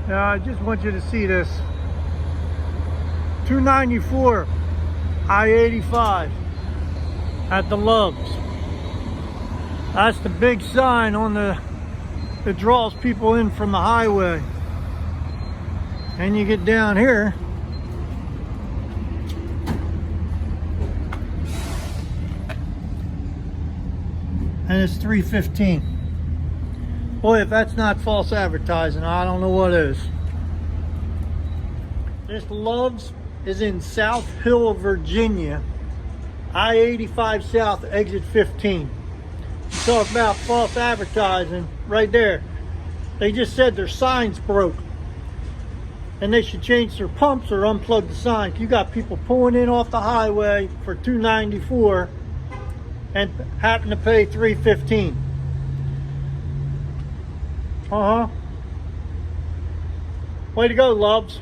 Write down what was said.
Now I just want you to see this. 294 I-85 at the Loves. That's the big sign on that draws people in from the highway. And you get down here, and it's 315. Boy, if that's not false advertising, I don't know what is. This Loves is in South Hill, Virginia. I-85 South, exit 15. Talk about false advertising right there. They just said their signs broke and they should change their pumps or unplug the sign. You got people pulling in off the highway for $2.94 and happen to pay $3.15. Way to go, Loves.